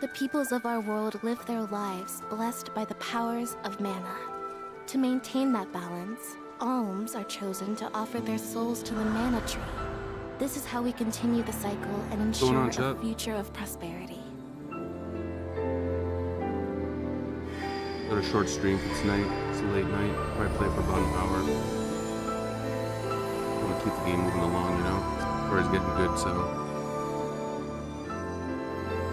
The peoples of our world live their lives blessed by the powers of mana. To maintain that balance, alms are chosen to offer their souls to the mana tree. This is how we continue the cycle and ensure a future of prosperity. Got a short stream for tonight. It's a late night. Probably play for about an hour. I want to keep the game moving along, you know? Story's getting good, so.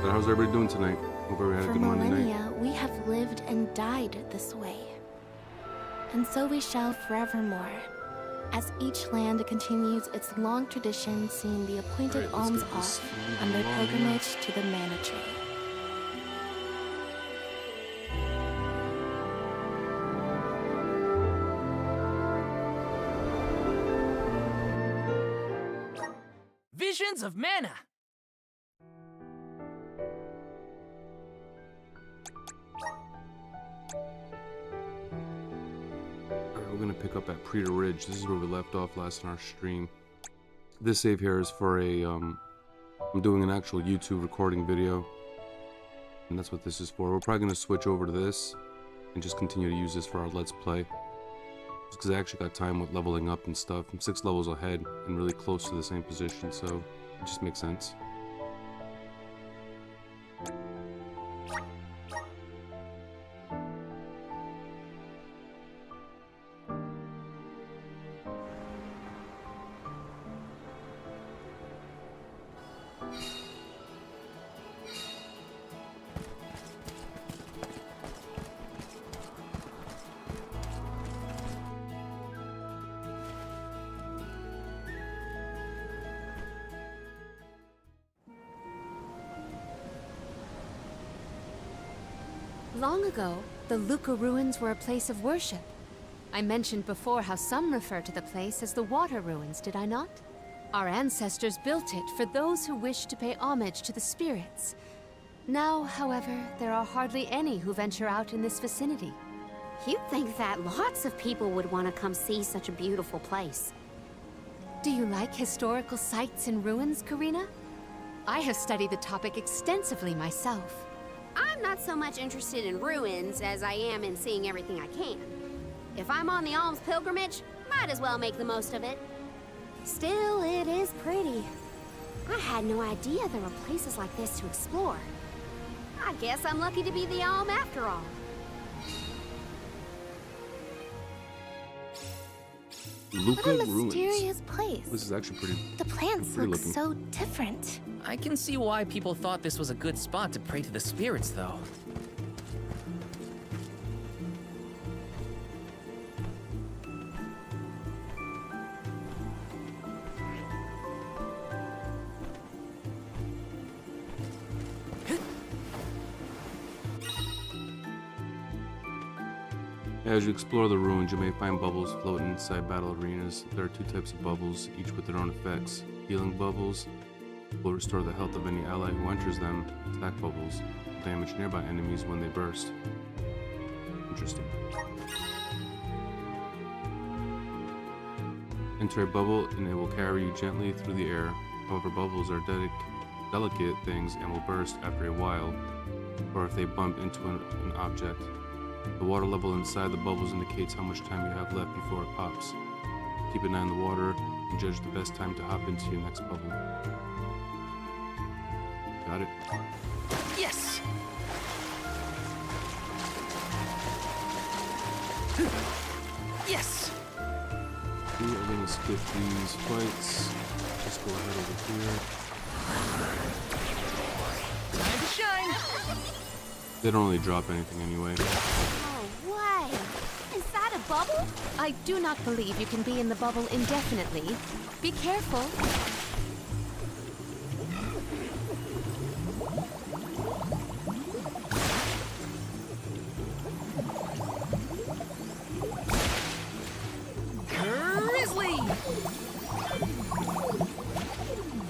But how's everybody doing tonight? Hope everybody had a good Monday night. For millennia, we have lived and died this way. And so we shall forevermore, as each land continues its long tradition seeing the appointed alms off on their pilgrimage to the mana tree. Visions of mana! We're gonna pick up at Preta Ridge. This is where we left off last in our stream. This save here is for a I'm doing an actual YouTube recording video, and that's what this is for. We're probably gonna switch over to this and just continue to use this for our Let's Play, because I actually got time with leveling up and stuff. I'm 6 levels ahead and really close to the same position, so it just makes sense. Long ago, the Luka ruins were a place of worship. I mentioned before how some refer to the place as the Water Ruins, did I not? Our ancestors built it for those who wished to pay homage to the spirits. Now, however, there are hardly any who venture out in this vicinity. You'd think that lots of people would want to come see such a beautiful place. Do you like historical sites and ruins, Karina? I have studied the topic extensively myself. I'm not so much interested in ruins as I am in seeing everything I can. If I'm on the alms pilgrimage, might as well make the most of it. Still, it is pretty. I had no idea there were places like this to explore. I guess I'm lucky to be the alm after all. Luka What a Ruins. mysterious place. This is actually pretty. The plants pretty look looking. so different. I can see why people thought this was a good spot to pray to the spirits, though. As you explore the ruins, you may find bubbles floating inside battle arenas. There are 2 types of bubbles, each with their own effects. Healing bubbles will restore the health of any ally who enters them. Attack bubbles will damage nearby enemies when they burst. Interesting. Enter a bubble and it will carry you gently through the air. However, bubbles are delicate things and will burst after a while, or if they bump into an object. The water level inside the bubbles indicates how much time you have left before it pops. Keep an eye on the water and judge the best time to hop into your next bubble. Got it. Yes! Yes! We are going to skip these fights. Just go ahead over here. Time to shine! They don't really drop anything anyway. No way! Inside a bubble? I do not believe you can be in the bubble indefinitely. Be careful.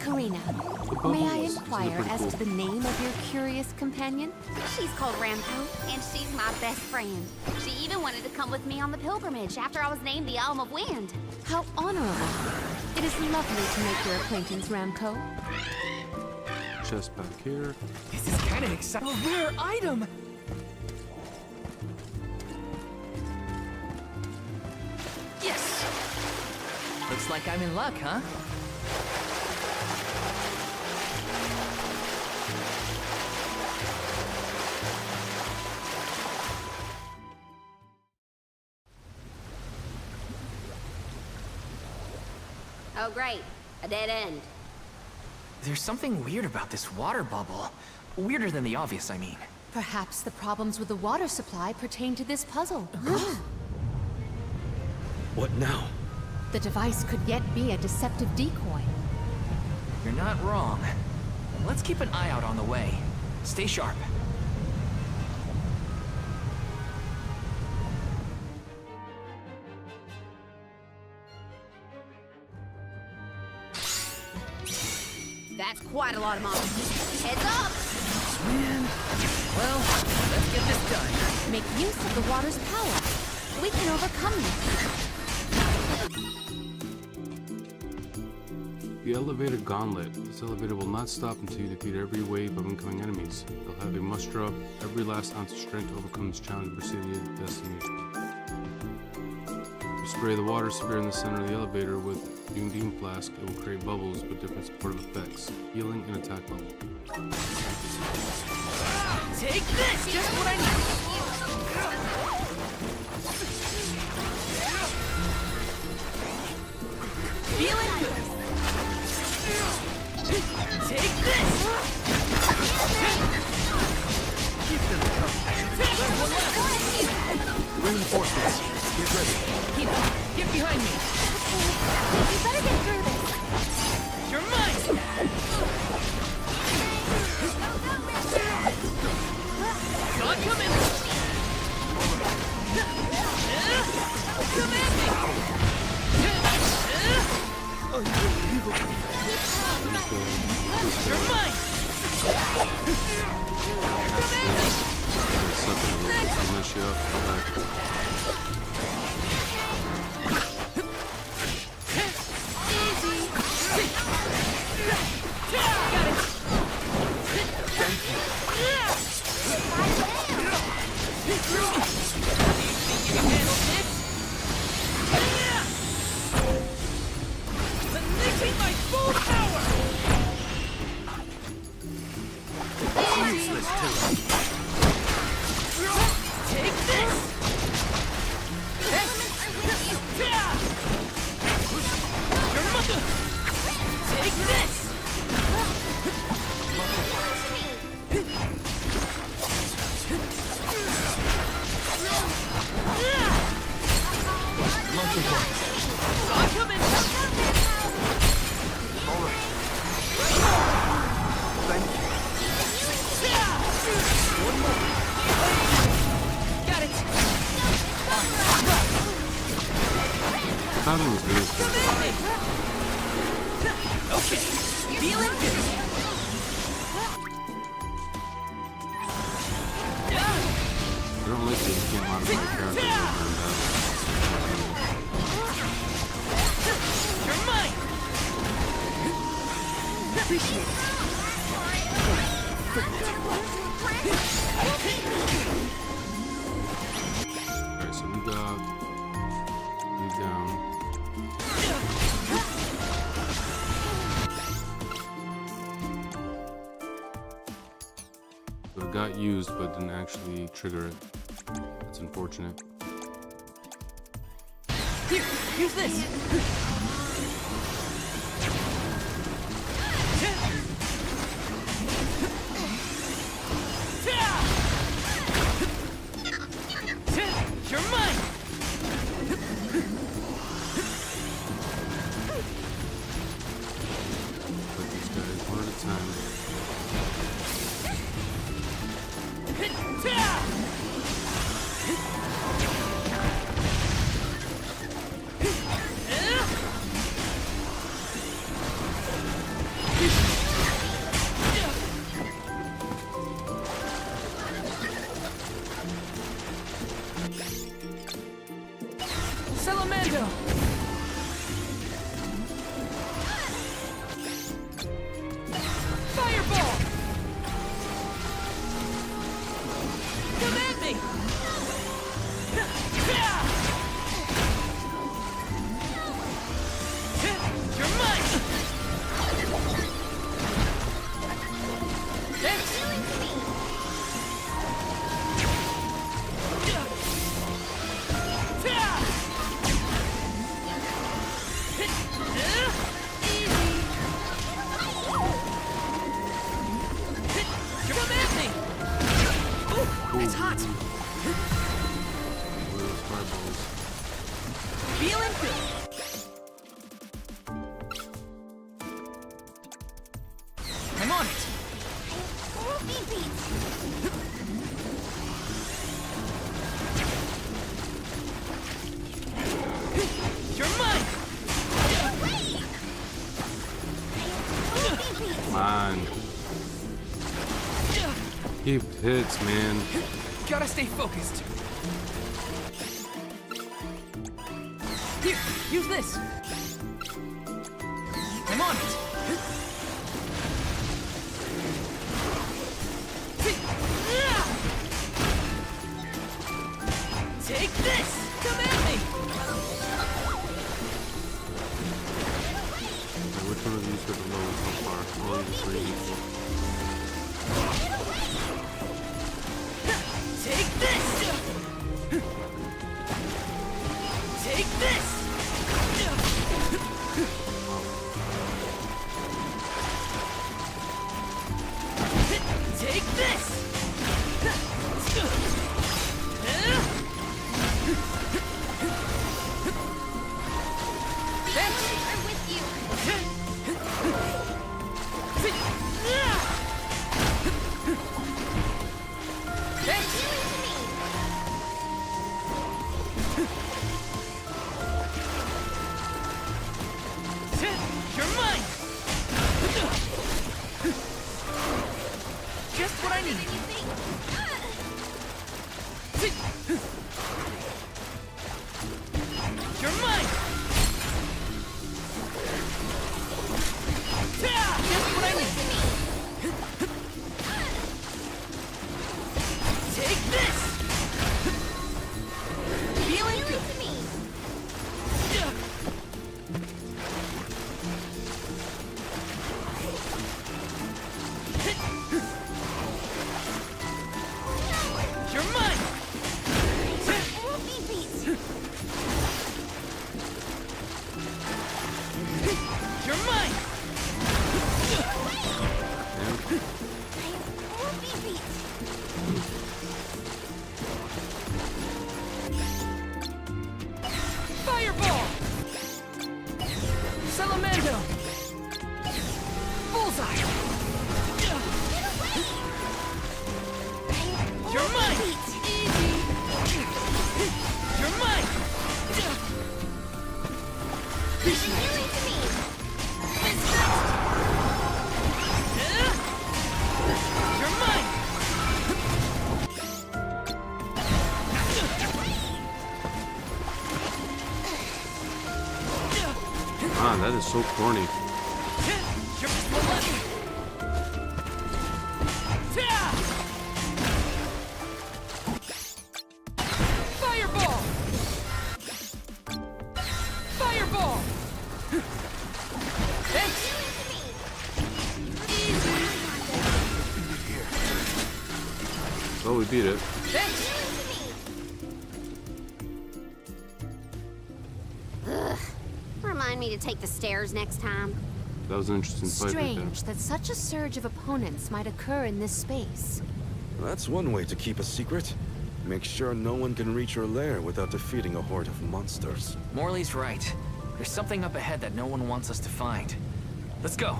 Karina, may I inquire as to the name of your curious companion? She's called Ramco, and she's my best friend. She even wanted to come with me on the pilgrimage after I was named the Alm of Wind. How honorable. It is lovely to make your acquaintance, Ramco. chest back here. This is kind of exciting. A rare item! Yes! Looks like I'm in luck, huh? Oh, great. A dead end. There's something weird about this water bubble. Weirder than the obvious, I mean. Perhaps the problems with the water supply pertain to this puzzle. What now? The device could yet be a deceptive decoy. You're not wrong. Let's keep an eye out on the way. Stay sharp. That's quite a lot of monsters. Heads up! Well, let's get this done. Make use of the water's power. We can overcome this. The elevator gauntlet. This elevator will not stop until you defeat every wave of incoming enemies. You'll have a muster up every last ounce of strength to overcome this challenge and proceed to your destination. You spray the water sphere in the center of the elevator with Beam Flask. It will create bubbles with different supportive effects, healing and attack level. Take this! Just what I need! Feeling good! Take this! Keep them coming. Reinforcements. Get ready. Keep up! Get behind me! We better get through this. You're mine! God, come in! Come at me! You're mine! Mess you up. Unleashing my full power! Useless too. Take this! Take this! I'm coming! All right. Thank you. Got it! Timing was really good. Okay, feeling good! I don't like that you can't modify your character over and You're mine! Alright, so we got you down. So it got used but didn't actually trigger it. That's unfortunate. Here, use this! You're mine! Put these guys one at a time. It's hot. Where are those fireballs? Feeling good. I'm on it. You're mine. Come on. Keep hits, man. Gotta stay focused. Here, use this. I'm on it. Take this! Come at me! Okay, which one of these got the lowest so far? All these three equal. Take this! Take this! Take this! I'm with you. You're mine! Just what I need. You're mine! Just what I need. Take this! Feeling good. You're mine! You're mine! Fireball! Salamando! Bullseye! You're mine! Easy! You're mine! You're mine! Ah, that is so corny. You're beloved! Fireball! Fireball! Thanks! Oh, we beat it. Thanks! Remind me to take the stairs next time. That was an interesting fight right there. Strange that such a surge of opponents might occur in this space. That's one way to keep a secret. Make sure no one can reach your lair without defeating a horde of monsters. Morley's right. There's something up ahead that no one wants us to find. Let's go.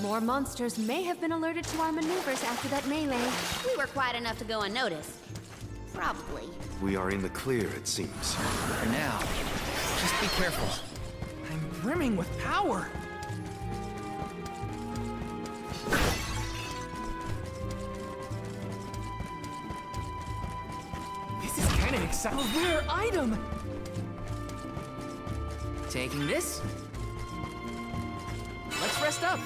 More monsters may have been alerted to our maneuvers after that melee. We were quiet enough to go unnoticed. Probably. We are in the clear, it seems. For now, just be careful. I'm brimming with power. This is kind of exciting. A rare item. Taking this. Let's rest up.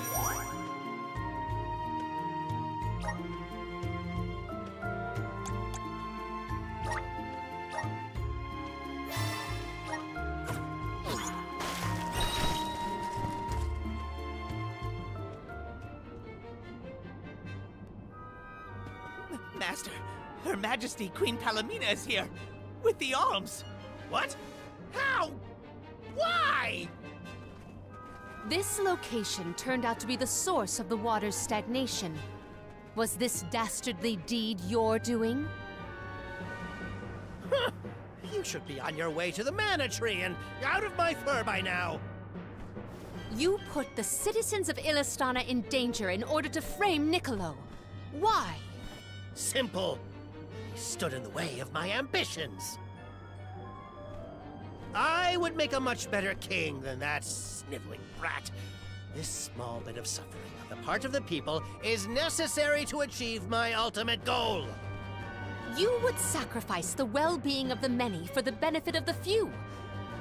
Master, Her Majesty Queen Palomina is here, with the alms. What? How? Why? This location turned out to be the source of the water's stagnation. Was this dastardly deed your doing? You should be on your way to the mana tree and out of my fur by now. You put the citizens of Illistana in danger in order to frame Niccolo. Why? Simple. He stood in the way of my ambitions. I would make a much better king than that sniveling brat. This small bit of suffering on the part of the people is necessary to achieve my ultimate goal. You would sacrifice the well-being of the many for the benefit of the few.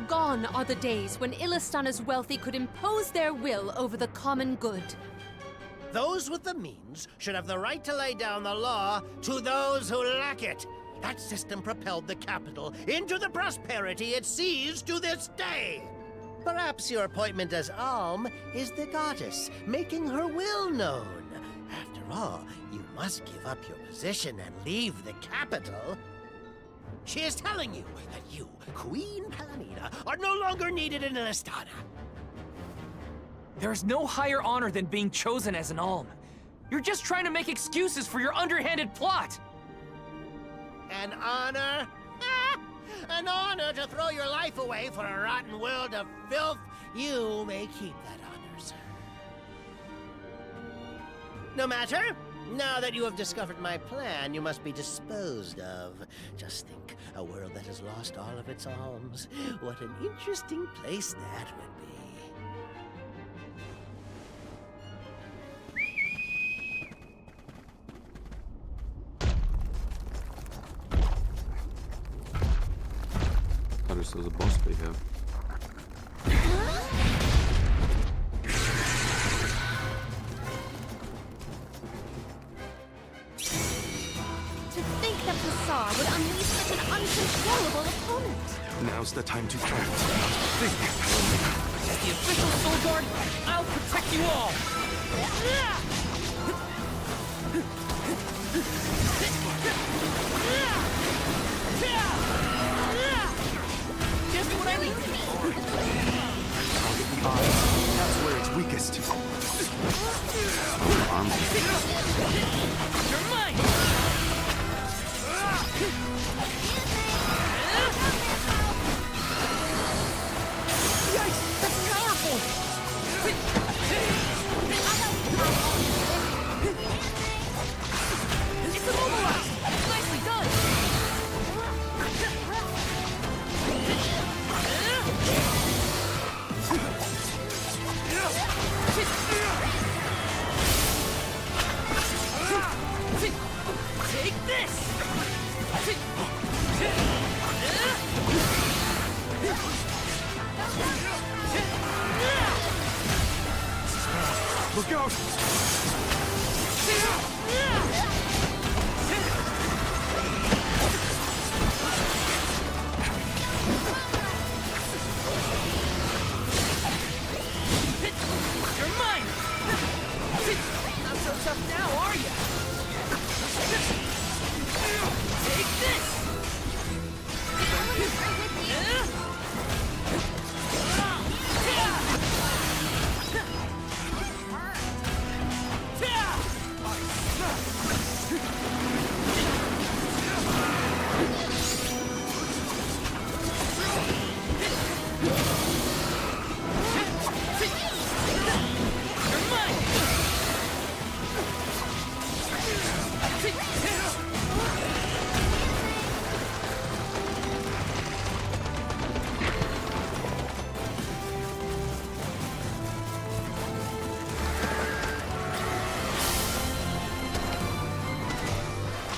Gone are the days when Illistana's wealthy could impose their will over the common good. Those with the means should have the right to lay down the law to those who lack it. That system propelled the capital into the prosperity it sees to this day. Perhaps your appointment as Alm is the goddess, making her will known. After all, you must give up your position and leave the capital. She is telling you that you, Queen Palamina, are no longer needed in Illistana. There is no higher honor than being chosen as an Alm. You're just trying to make excuses for your underhanded plot. An honor? An honor to throw your life away for a rotten world of filth? You may keep that honor, sir. No matter. Now that you have discovered my plan, you must be disposed of. Just think, a world that has lost all of its alms. What an interesting place that would be. Thought this was a boss bait here. To think that Hussar would unleash such an uncontrollable opponent. Now's the time to act, not think, Palamina. As the official Soul Guard, I'll protect you all. Just what I need. Target the eye. That's where it's weakest. You're mine. Yikes! That's powerful. It's immobilized. Nicely done. Take this! Look out! You're mine! Not so tough now, are ya? Take this!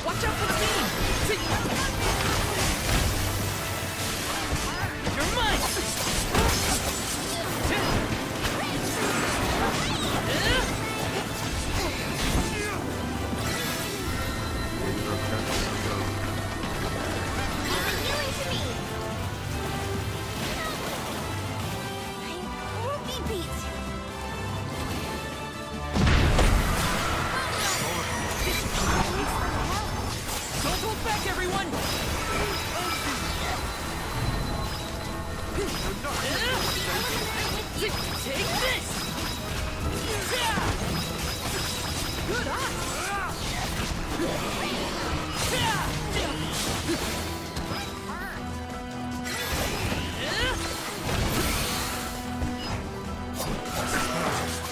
Watch out for the beam! You're mine! Don't hold back, everyone! Take this! Good eye!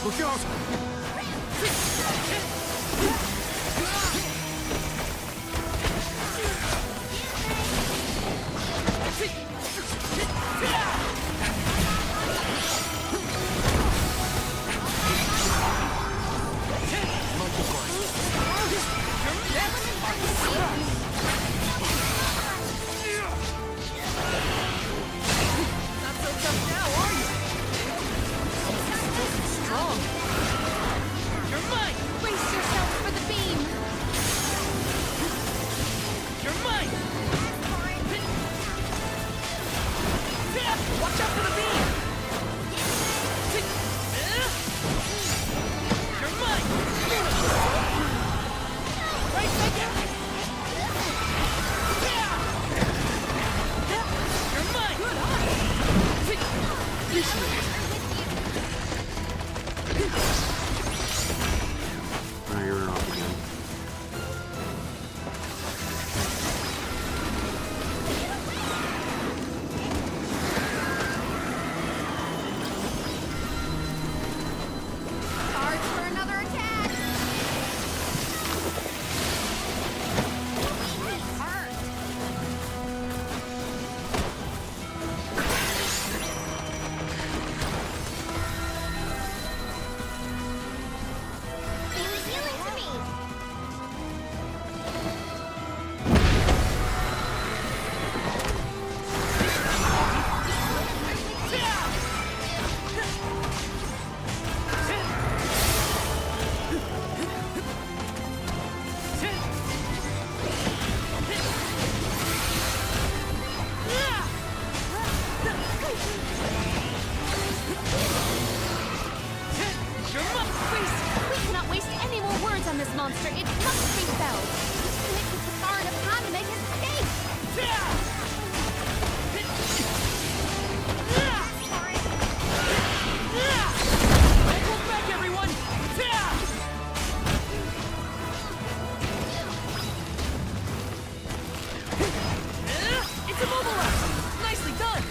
Look out! Not so tough now, are you? Strong. You're mine! Brace yourself for the beam! You're mine! Watch out for the beam! You're mine! Right, second! You're mine! Good eye! Now you're off again. Charge for another attack! Hurt. Seems healing to me. We cannot waste any more words on this monster. It must be felled. And it took far enough time to make his escape. Hold back, everyone! It's immobilized! Nicely done!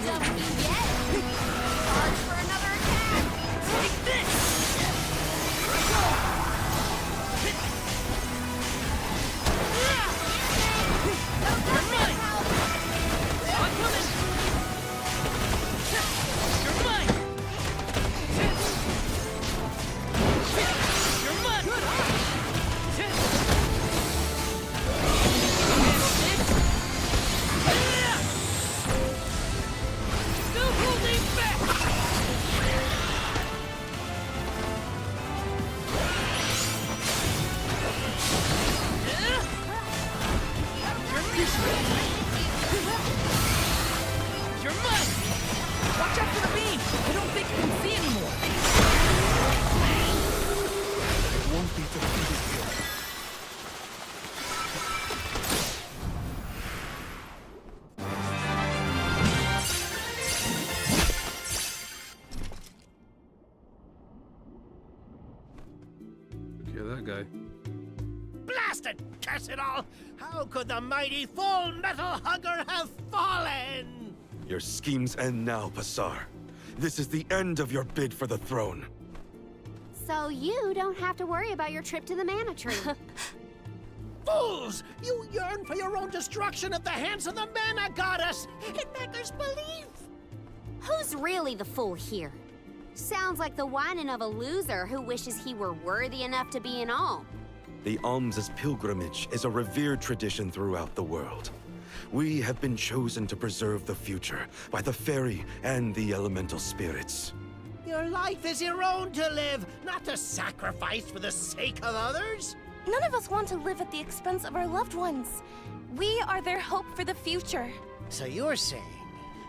Done with you yet? Charge for another attack. Take this! You're mine! I'm coming! You're mine! You're mine! Good Still holding back! You're mine! Watch out for the beam! I don't think you can see anymore! It won't be defeated here. Yeah, that guy. Blasted curse it all! How could the mighty Full Metal Hugger have fallen? Your schemes end now, Passar. This is the end of your bid for the throne. So you don't have to worry about your trip to the Mana Tree. Fools! You yearn for your own destruction at the hands of the Mana Goddess! It beggars belief! Who's really the fool here? Sounds like the whining of a loser who wishes he were worthy enough to be an alm. The alms' pilgrimage is a revered tradition throughout the world. We have been chosen to preserve the future by the fairy and the elemental spirits. Your life is your own to live, not to sacrifice for the sake of others. None of us want to live at the expense of our loved ones. We are their hope for the future. So you're saying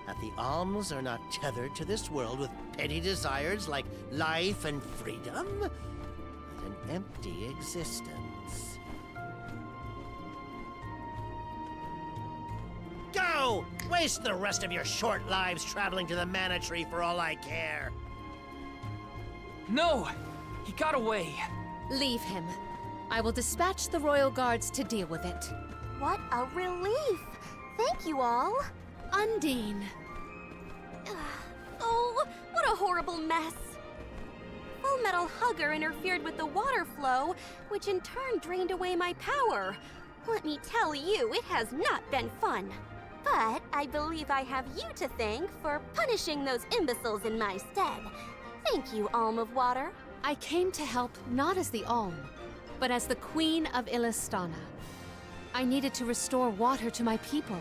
that the alms are not tethered to this world with petty desires like life and freedom, but an empty existence. Go! Waste the rest of your short lives traveling to the Mana Tree for all I care. No! He got away. Leave him. I will dispatch the royal guards to deal with it. What a relief! Thank you all. Undine. Oh, what a horrible mess. Full Metal Hugger interfered with the water flow, which in turn drained away my power. Let me tell you, it has not been fun. But I believe I have you to thank for punishing those imbeciles in my stead. Thank you, Alm of Water. I came to help not as the Alm, but as the Queen of Illistana. I needed to restore water to my people.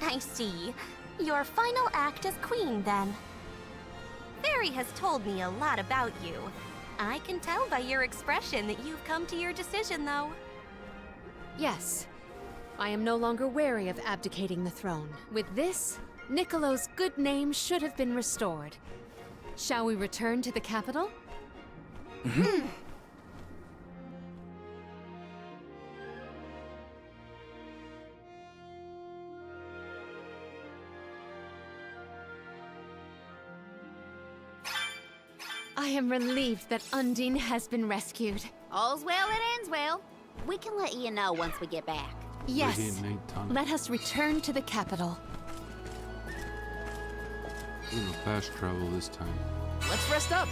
I see. Your final act as queen, then. Fairy has told me a lot about you. I can tell by your expression that you've come to your decision, though. Yes. I am no longer wary of abdicating the throne. With this, Niccolo's good name should have been restored. Shall we return to the capital? I am relieved that Undine has been rescued. All's well that ends well. We can let you know once we get back. Yes. Radiant Tunnel. Let us return to the capital. We're gonna fast travel this time. Let's rest up.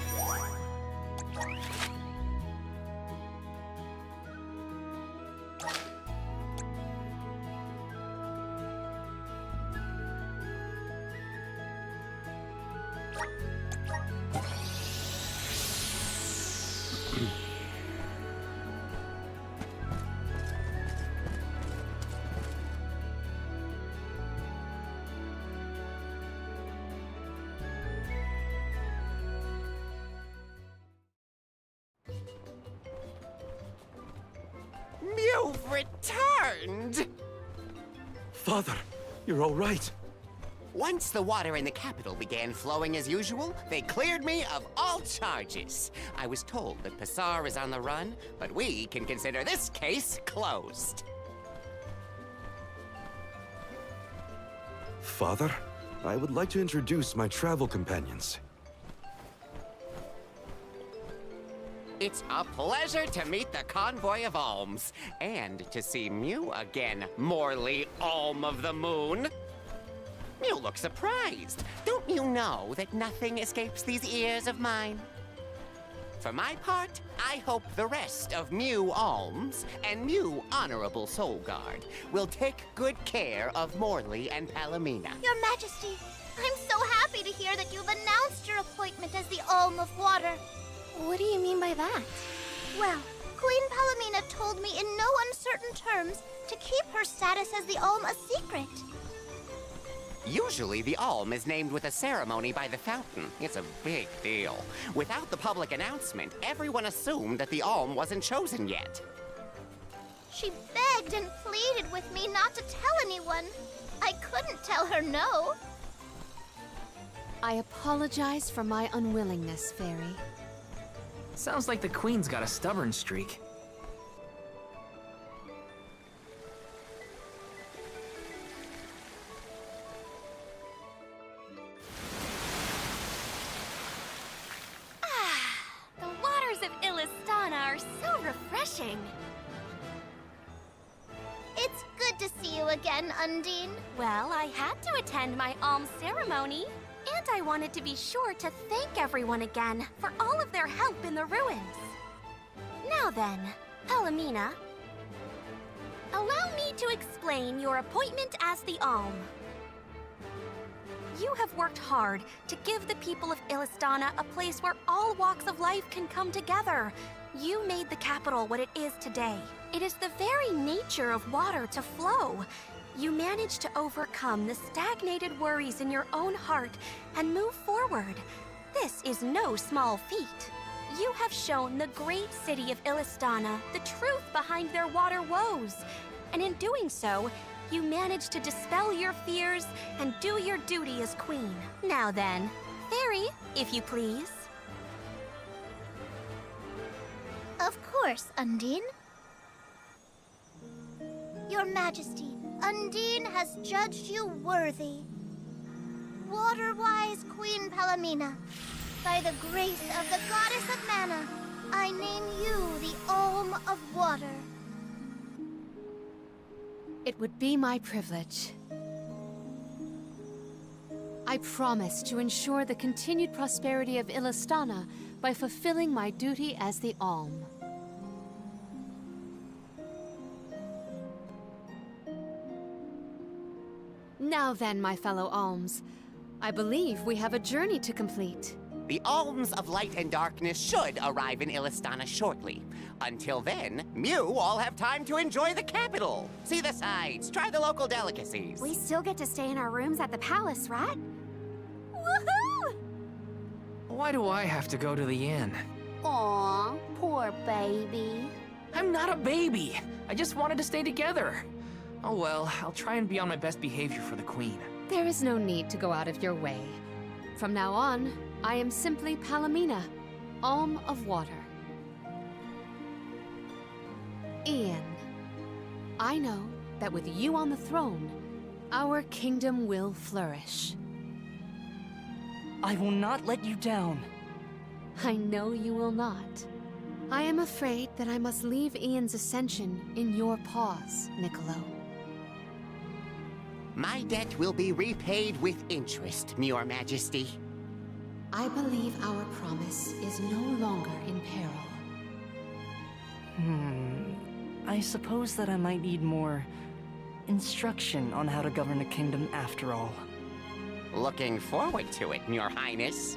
You've returned! Father, you're all right. Once the water in the capital began flowing as usual, they cleared me of all charges. I was told that Passar is on the run, but we can consider this case closed. Father, I would like to introduce my travel companions. It's a pleasure to meet the convoy of alms, and to see Mew again, Morley Alm of the Moon. You look surprised. Don't you know that nothing escapes these ears of mine? For my part, I hope the rest of Mew Alms and Mew Honorable Soul Guard will take good care of Morley and Palomina. Your Majesty, I'm so happy to hear that you've announced your appointment as the Alm of Water. What do you mean by that? Well, Queen Palomina told me in no uncertain terms to keep her status as the Alm a secret. Usually, the Alm is named with a ceremony by the fountain. It's a big deal. Without the public announcement, everyone assumed that the Alm wasn't chosen yet. She begged and pleaded with me not to tell anyone. I couldn't tell her no. I apologize for my unwillingness, Fairy. Sounds like the Queen's got a stubborn streak. The waters of Illistana are so refreshing. It's good to see you again, Undine. Well, I had to attend my alms ceremony, and I wanted to be sure to thank everyone again for all of their help in the ruins. Now then, Palomina, allow me to explain your appointment as the Alm. You have worked hard to give the people of Illistana a place where all walks of life can come together. You made the capital what it is today. It is the very nature of water to flow. You managed to overcome the stagnated worries in your own heart and move forward. This is no small feat. You have shown the great city of Illistana the truth behind their water woes. And in doing so, You managed to dispel your fears and do your duty as queen. Now then, Fairy, if you please. Of course, Undine. Your Majesty, Undine has judged you worthy. Water-wise Queen Palomina, by the grace of the Goddess of Mana, I name you the Alm of Water. It would be my privilege. I promise to ensure the continued prosperity of Illistana by fulfilling my duty as the Alm. Now then, my fellow Alms, I believe we have a journey to complete. The Alms of Light and Darkness should arrive in Illistana shortly. Until then, Mew all have time to enjoy the capital. See the sights, try the local delicacies. We still get to stay in our rooms at the palace, right? Woohoo! Why do I have to go to the inn? Aw, poor baby. I'm not a baby. I just wanted to stay together. Oh well, I'll try and be on my best behavior for the Queen. There is no need to go out of your way. From now on, I am simply Palomina, Alm of Water. Ian, I know that with you on the throne, our kingdom will flourish. I will not let you down. I know you will not. I am afraid that I must leave Ian's ascension in your paws, Niccolo. My debt will be repaid with interest, Your Majesty. I believe our promise is no longer in peril. I suppose that I might need more instruction on how to govern a kingdom after all. Looking forward to it, Your Highness.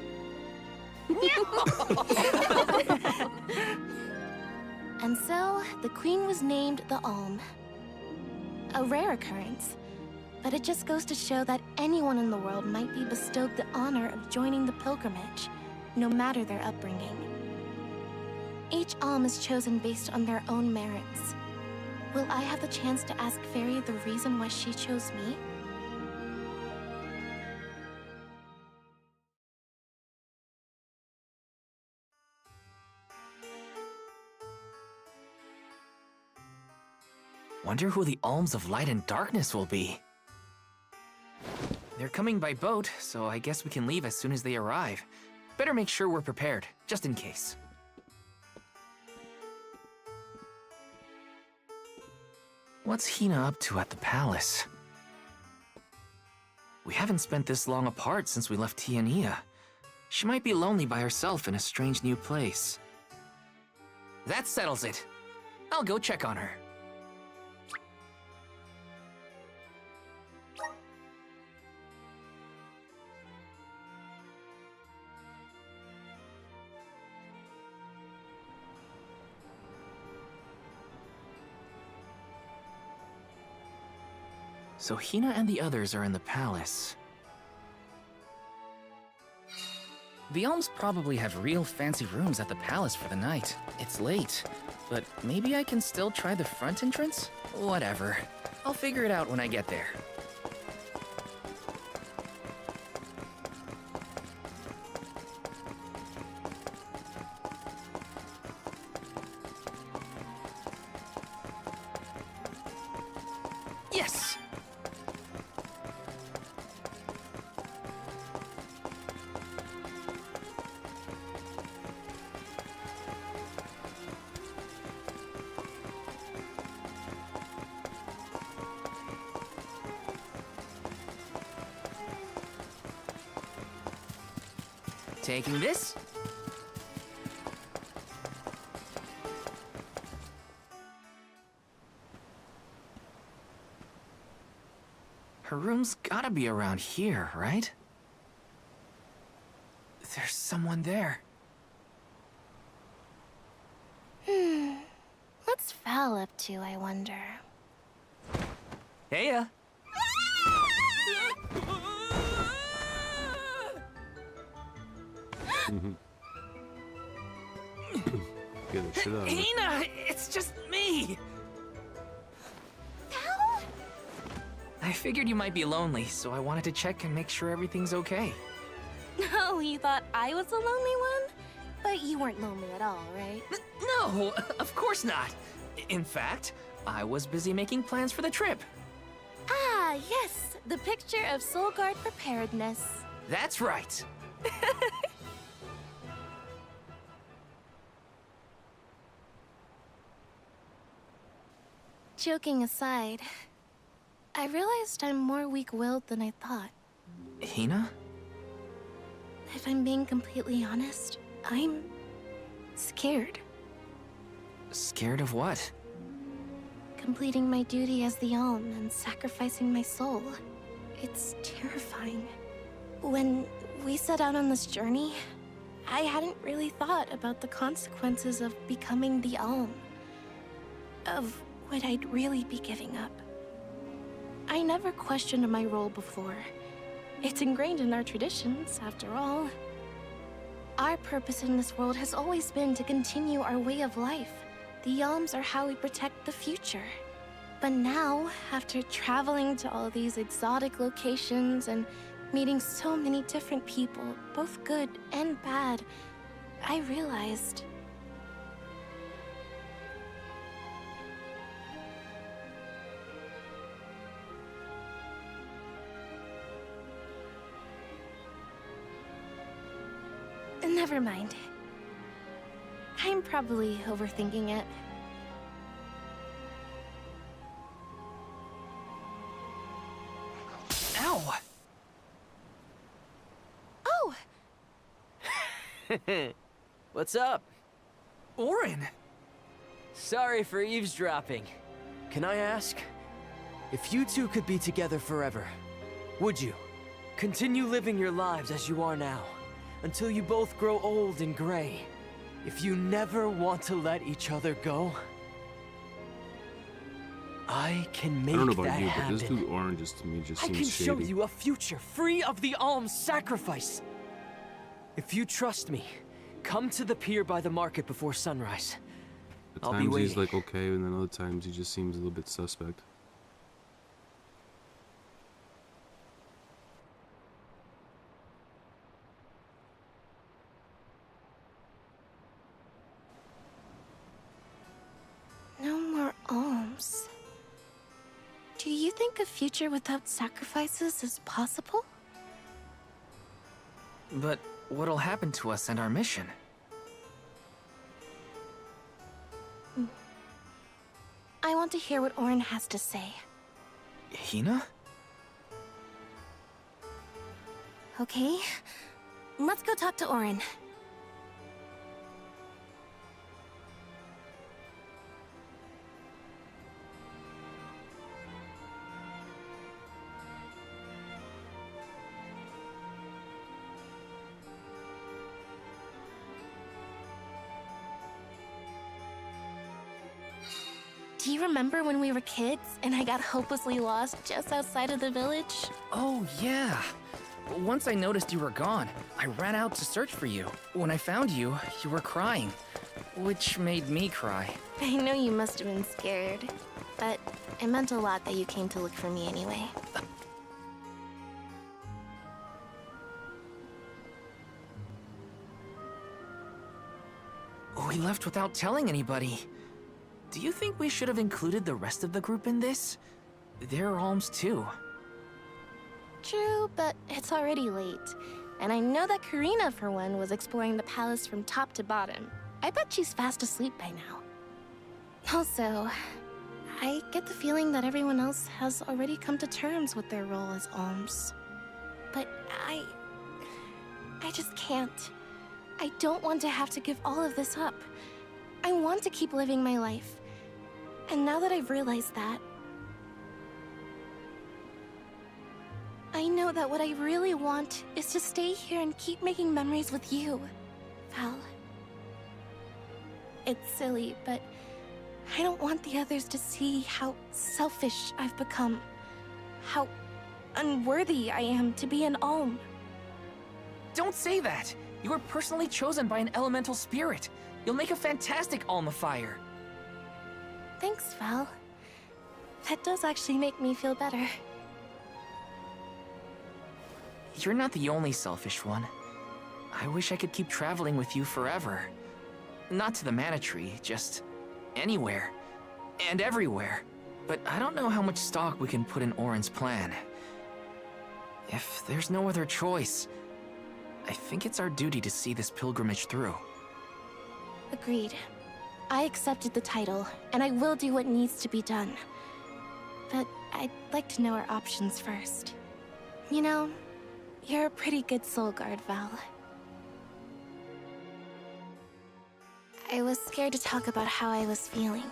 And so, the queen was named the Alm. A rare occurrence, but it just goes to show that anyone in the world might be bestowed the honor of joining the pilgrimage, no matter their upbringing. Each Alm is chosen based on their own merits. Will I have the chance to ask Fairy the reason why she chose me? Wonder who the Alms of Light and Darkness will be. They're coming by boat, so I guess we can leave as soon as they arrive. Better make sure we're prepared, just in case. What's Hina up to at the palace? We haven't spent this long apart since we left Tiania. She might be lonely by herself in a strange new place. That settles it. I'll go check on her. So Hina and the others are in the palace. The Alms probably have real fancy rooms at the palace for the night. It's late, but maybe I can still try the front entrance? Whatever. I'll figure it out when I get there. Yes! Taking this? Her room's gotta be around here, right? There's someone there. What's Val up to, I wonder? Heya! Get the shit out of it. Hina! It's just me! Val? I figured you might be lonely, so I wanted to check and make sure everything's okay. Oh, you thought I was the lonely one? But you weren't lonely at all, right? No, of course not. In fact, I was busy making plans for the trip. Ah, yes, the picture of Soul Guard preparedness. That's right. Joking aside, I realized I'm more weak-willed than I thought. Hina? If I'm being completely honest, I'm scared. Scared of what? Completing my duty as the Alm and sacrificing my soul. It's terrifying. When we set out on this journey, I hadn't really thought about the consequences of becoming the Alm. Of what I'd really be giving up. I never questioned my role before. It's ingrained in our traditions, after all. Our purpose in this world has always been to continue our way of life. The Alms are how we protect the future. But now, after traveling to all these exotic locations and meeting so many different people, both good and bad, I realized... Never mind. I'm probably overthinking it. Ow! Oh! What's up? Orin! Sorry for eavesdropping. Can I ask? If you two could be together forever, would you? Continue living your lives as you are now, until you both grow old and gray. If you never want to let each other go, I can make I don't know that about you, but happen. this dude Oranges to me just I seems can shady. show you a future free of the Alm's sacrifice. If you trust me, come to the pier by the market before sunrise. At I'll be times he's waiting. like okay, and then other times he just seems a little bit suspect. No more alms. Do you think a future without sacrifices is possible? But what'll happen to us and our mission? I want to hear what Orin has to say. Hina? Okay, let's go talk to Orin. Do you remember when we were kids and I got hopelessly lost just outside of the village? Oh, yeah. Once I noticed you were gone, I ran out to search for you. When I found you, you were crying, which made me cry. I know you must have been scared, but it meant a lot that you came to look for me anyway. We left without telling anybody. Do you think we should have included the rest of the group in this? They're alms too. True, but it's already late. And I know that Karina, for one, was exploring the palace from top to bottom. I bet she's fast asleep by now. Also, I get the feeling that everyone else has already come to terms with their role as alms. But I just can't. I don't want to have to give all of this up. I want to keep living my life. And now that I've realized that, I know that what I really want is to stay here and keep making memories with you, Val. It's silly, but I don't want the others to see how selfish I've become. How unworthy I am to be an alm. Don't say that! You were personally chosen by an elemental spirit. You'll make a fantastic almifier. Thanks, Val. That does actually make me feel better. you're not the only selfish one. I wish I could keep traveling with you forever. Not to the Mana Tree, just anywhere. And everywhere. But I don't know how much stock we can put in Auron's plan. If there's no other choice, I think it's our duty to see this pilgrimage through. Agreed. I accepted the title, and I will do what needs to be done. But I'd like to know our options first. You know, you're a pretty good soul guard, Val. I was scared to talk about how I was feeling.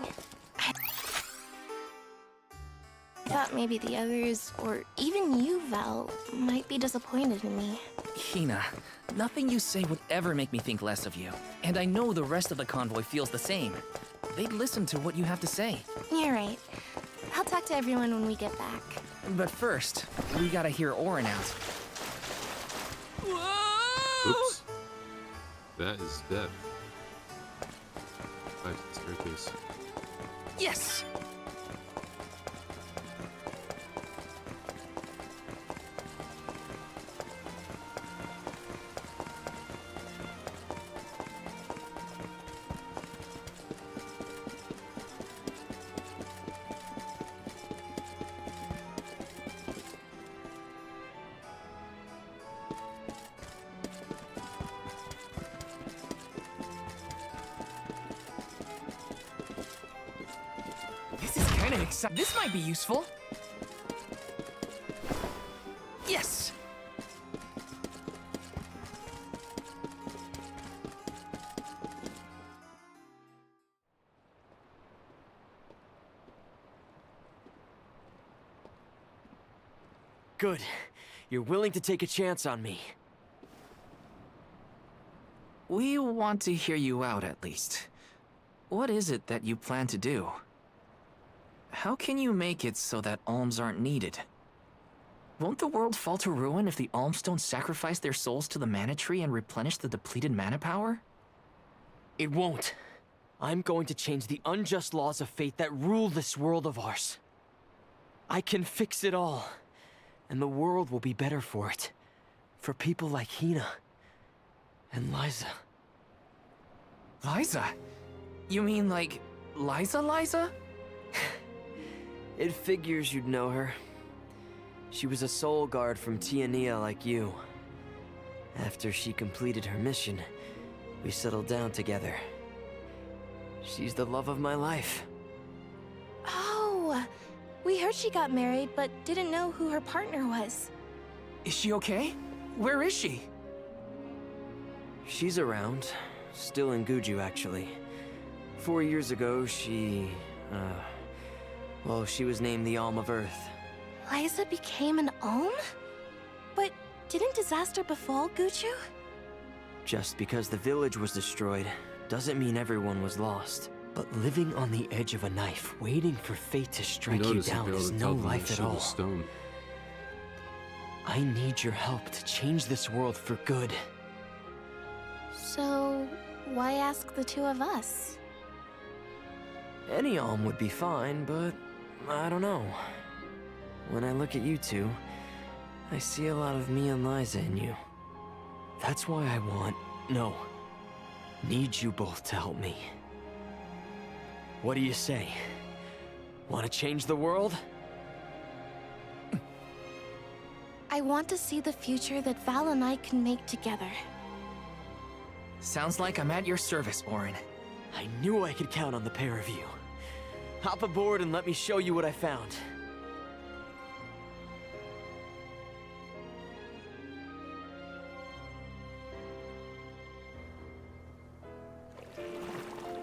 I thought maybe the others, or even you, Val, might be disappointed in me. Hina, nothing you say would ever make me think less of you. And I know the rest of the convoy feels the same. They'd listen to what you have to say. You're right. I'll talk to everyone when we get back. But first, we gotta hear Auron out. Oops. That is death. Back to the staircase. Yes! This might be useful. Yes! Good. You're willing to take a chance on me. We want to hear you out, at least. What is it that you plan to do? How can you make it so that alms aren't needed? Won't the world fall to ruin if the alms don't sacrifice their souls to the Mana Tree and replenish the depleted mana power? It won't. I'm going to change the unjust laws of fate that rule this world of ours. I can fix it all, and the world will be better for it. For people like Hina and Liza. Liza? You mean like Liza? It figures you'd know her. She was a soul guard from Tiania like you. After she completed her mission, we settled down together. She's the love of my life. Oh, we heard she got married, but didn't know who her partner was. Is she okay? Where is she? She's around. Still in Guju, actually. 4 years ago, well, she was named the Alm of Earth. Liza became an Alm? But didn't disaster befall Guju? Just because the village was destroyed, doesn't mean everyone was lost. But living on the edge of a knife, waiting for fate to strike you down is no life at all. Stone. I need your help to change this world for good. So, why ask the two of us? Any Alm would be fine, but I don't know. When I look at you two, I see a lot of me and Liza in you. That's why I need you both to help me. What do you say? Want to change the world? I want to see the future that Val and I can make together. Sounds like I'm at your service, Auron. I knew I could count on the pair of you. Hop aboard and let me show you what I found.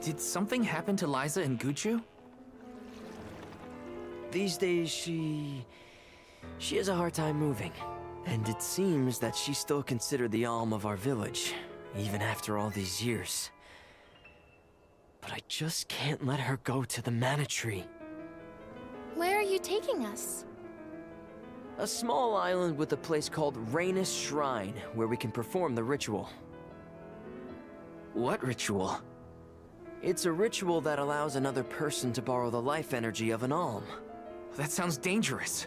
Did something happen to Liza and Guju? These days, she has a hard time moving. And it seems that she's still considered the Alm of our village, even after all these years. But I just can't let her go to the Mana Tree. Where are you taking us? A small island with a place called Rainus Shrine, where we can perform the ritual. What ritual? It's a ritual that allows another person to borrow the life energy of an alm. That sounds dangerous.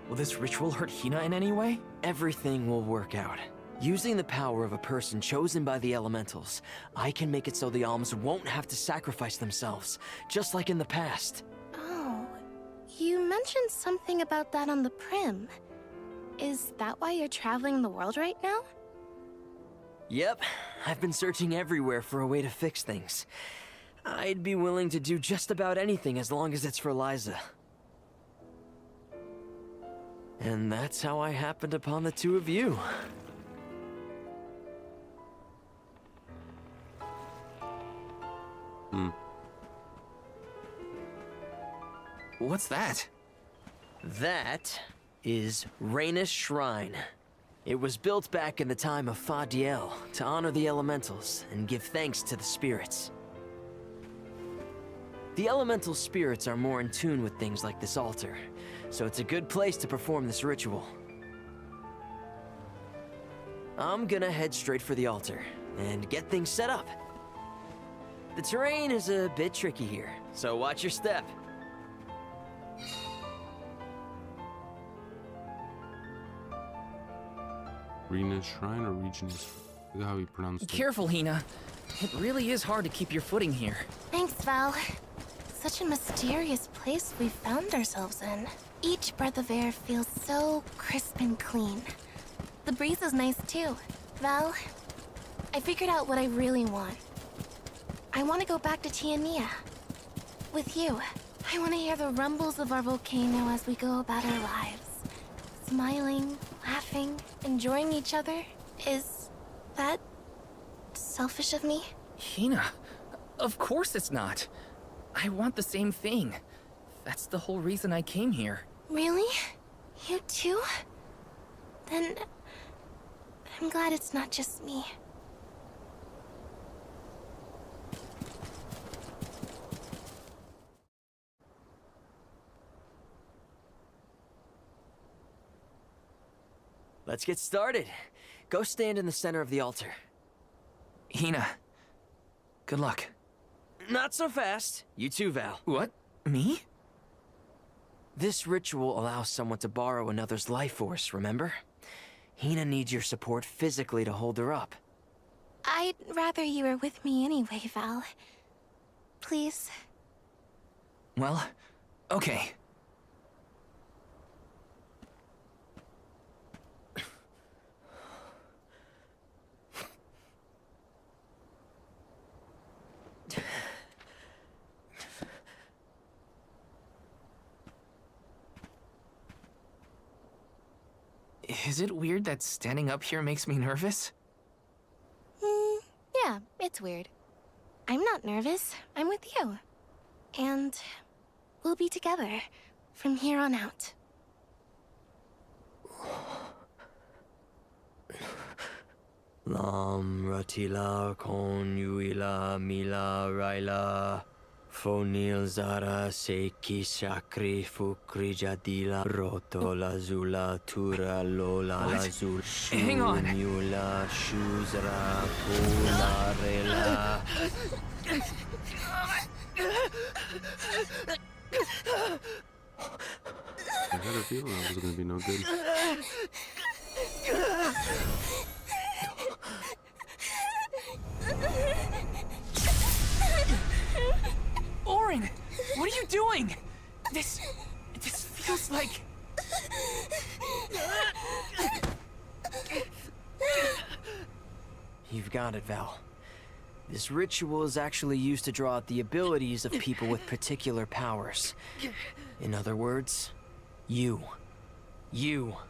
Will this ritual hurt Hina in any way? Everything will work out. Using the power of a person chosen by the elementals, I can make it so the alms won't have to sacrifice themselves, just like in the past. Oh, you mentioned something about that on the Prim. Is that why you're traveling the world right now? Yep, I've been searching everywhere for a way to fix things. I'd be willing to do just about anything as long as it's for Liza. And that's how I happened upon the two of you. What's that? That is Rhaenys Shrine. It was built back in the time of Fadiel to honor the elementals and give thanks to the spirits. The elemental spirits are more in tune with things like this altar, so it's a good place to perform this ritual. I'm gonna head straight for the altar and get things set up. The terrain is a bit tricky here, so watch your step. Rhaenys Shrine or Regis? Look at how he pronounced it. Careful, Hina. It really is hard to keep your footing here. Thanks, Val. Such a mysterious place we've found ourselves in. Each breath of air feels so crisp and clean. The breeze is nice too. Val, I figured out what I really want. I want to go back to Tiania. With you. I want to hear the rumbles of our volcano as we go about our lives. Smiling, laughing, enjoying each other. Is that selfish of me? Hina, of course it's not. I want the same thing. That's the whole reason I came here. Really? You too? Then I'm glad it's not just me. Let's get started. Go stand in the center of the altar. Hina, good luck. Not so fast. You too, Val. What? Me? This ritual allows someone to borrow another's life force, remember? Hina needs your support physically to hold her up. I'd rather you were with me anyway, Val. Please. Well, okay. Is it weird that standing up here makes me nervous? Yeah, it's weird. I'm not nervous. I'm with you. And we'll be together from here on out. Lam ratila kon yuila mila raila fonil zara seki shakri fukri jadila roto lazula tura lola lazul Hang on. shula shuzra pula rela. I had a feeling that was gonna be no good. Orin, what are you doing? This feels like... You've got it, Val. This ritual is actually used to draw out the abilities of people with particular powers. In other words, you,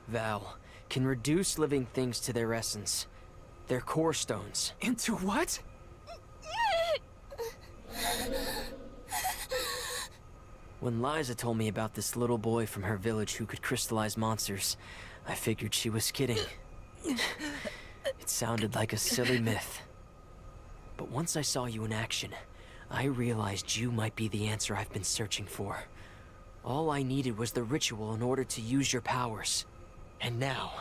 Val, can reduce living things to their essence. Their core stones. Into what? When Liza told me about this little boy from her village who could crystallize monsters, I figured she was kidding. It sounded like a silly myth. But once I saw you in action, I realized you might be the answer I've been searching for. All I needed was the ritual in order to use your powers. And now,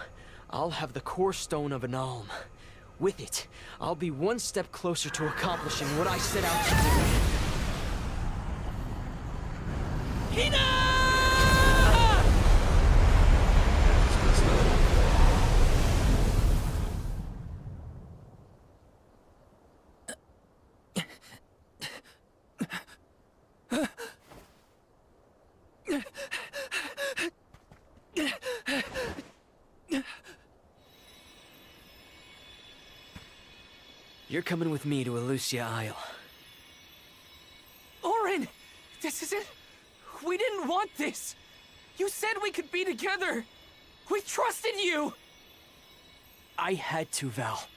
I'll have the core stone of an alm. With it, I'll be one step closer to accomplishing what I set out to do. Hina! You're coming with me to Elusia Isle. Orin! This is it? We didn't want this! You said we could be together! We trusted you! I had to, Val.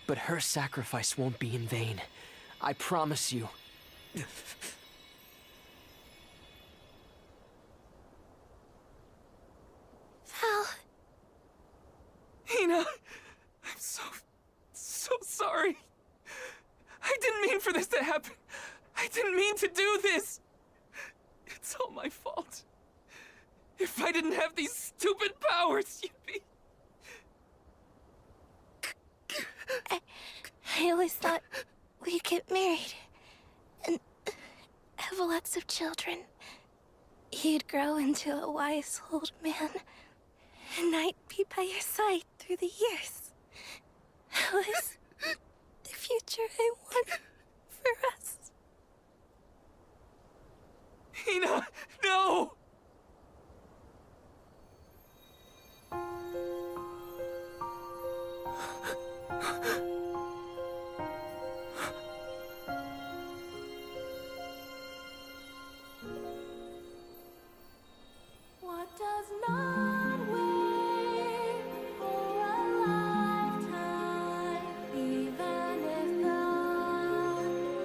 But her sacrifice won't be in vain. I promise you. Val. Hina! I'm so sorry. I didn't mean for this to happen. I didn't mean to do this. It's all my fault. If I didn't have these stupid powers, you'd be... I always thought we'd get married and have lots of children. You'd grow into a wise old man, and I'd be by your side through the years. That was the future I wanted for us. Hina, no! What does not wait for a lifetime, even if the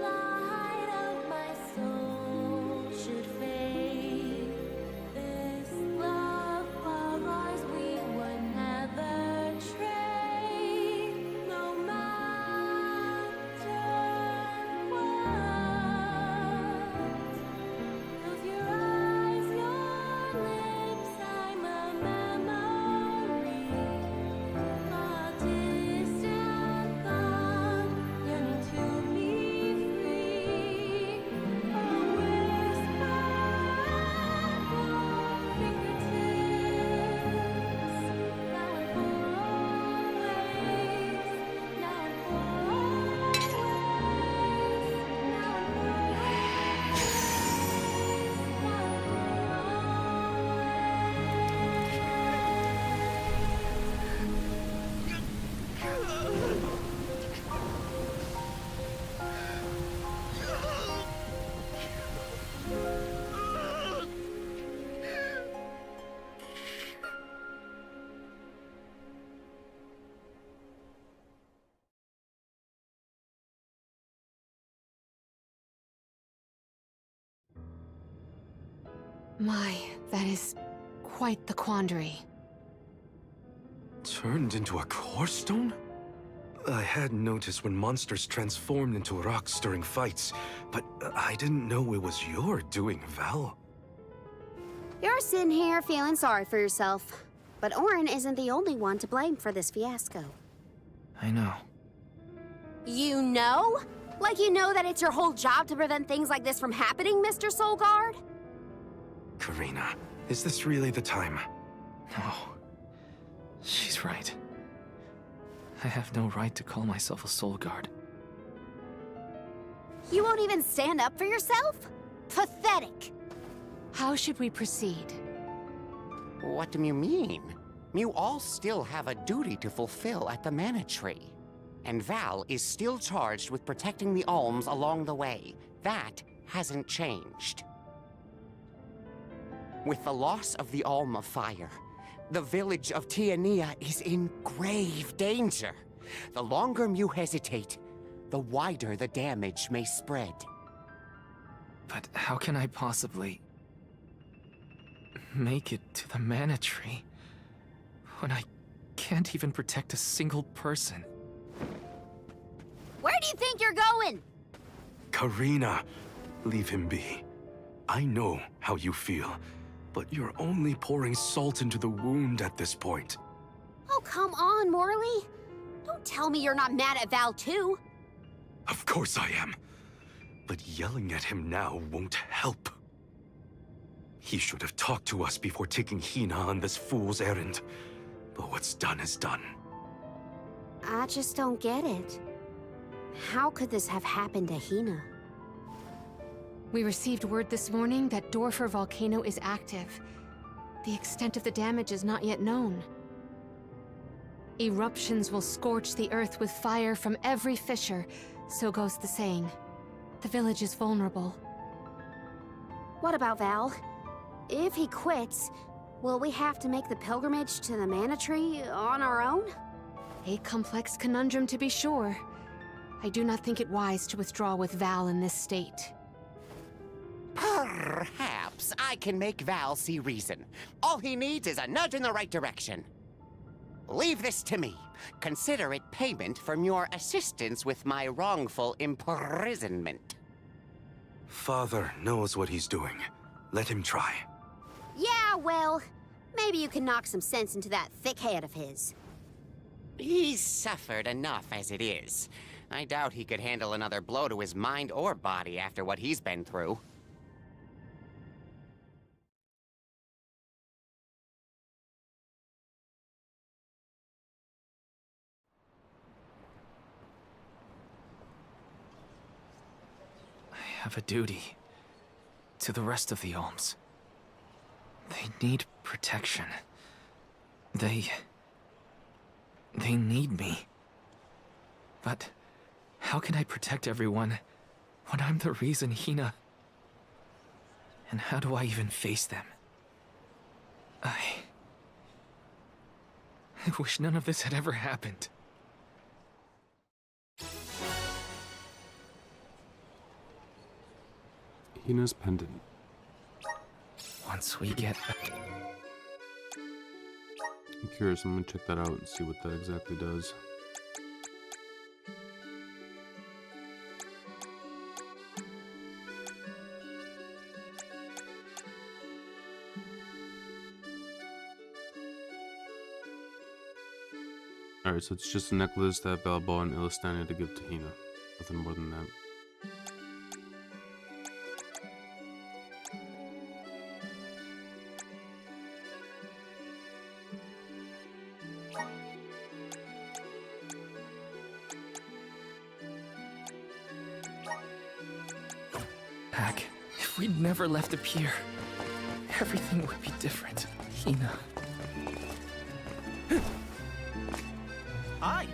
light of my soul should fade? This love of ours we would never trade, no matter what. Close your eyes, your lips, I'm a memory, a distant thought, yearning to be free, a whisper at your fingertips, now and for always, now and for always, now and My, that is quite the quandary. Turned into a core stone? I had noticed when monsters transformed into rocks during fights, but I didn't know it was your doing, Val. You're sitting here feeling sorry for yourself. But Orin isn't the only one to blame for this fiasco. I know. You know? Like you know that it's your whole job to prevent things like this from happening, Mr. Soulguard? Karina, is this really the time? No. She's right. I have no right to call myself a soul guard. You won't even stand up for yourself? Pathetic. How should we proceed? What do you mean? You all still have a duty to fulfill at the Mana Tree. And Val is still charged with protecting the alms along the way. That hasn't changed. With the loss of the Alm of Fire, the village of Tiania is in grave danger. The longer you hesitate, the wider the damage may spread. But how can I possibly make it to the Mana Tree when I can't even protect a single person? Where do you think you're going? Karina, leave him be. I know how you feel, but you're only pouring salt into the wound at this point. Oh, come on, Morley. Don't tell me you're not mad at Val, too. Of course I am. But yelling at him now won't help. He should have talked to us before taking Hina on this fool's errand. But what's done is done. I just don't get it. How could this have happened to Hina? We received word this morning that Dorfer Volcano is active, The extent of the damage is not yet known. Eruptions will scorch the earth with fire from every fissure, so goes the saying. The village is vulnerable. What about Val? If he quits, will we have to make the pilgrimage to the Mana Tree on our own? A complex conundrum to be sure. I do not think it wise to withdraw with Val in this state. Perhaps I can make Val see reason. All he needs is a nudge in the right direction. Leave this to me. Consider it payment from your assistance with my wrongful imprisonment. Father knows what he's doing. Let him try. Yeah, well, maybe you can knock some sense into that thick head of his. He's suffered enough as it is. I doubt he could handle another blow to his mind or body after what he's been through. I have a duty to the rest of the Olms. They need protection. They need me. But how can I protect everyone when I'm the reason Hina... And how do I even face them? I wish none of this had ever happened. Hina's pendant. Once we get... I'm curious, I'm gonna check that out and see what that exactly does. Alright, so it's just a necklace that Balboa and Ilistania to give to Hina. Nothing more than that. If we'd never left the pier, everything would be different. Hina. Hi.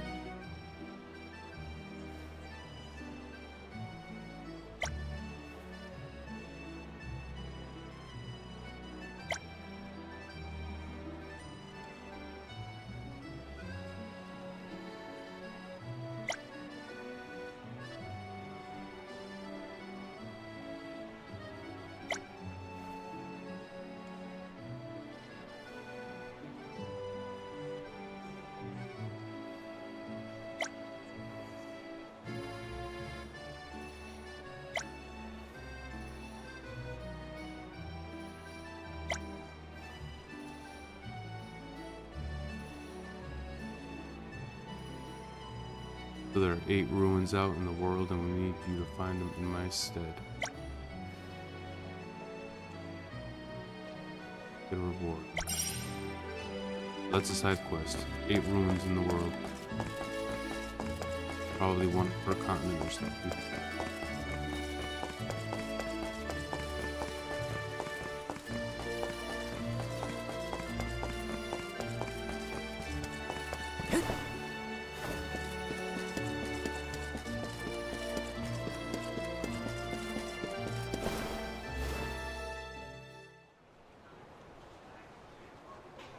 So there are 8 ruins out in the world, and we need you to find them in my stead. Get a reward. That's a side quest. 8 ruins in the world. Probably one per continent or something.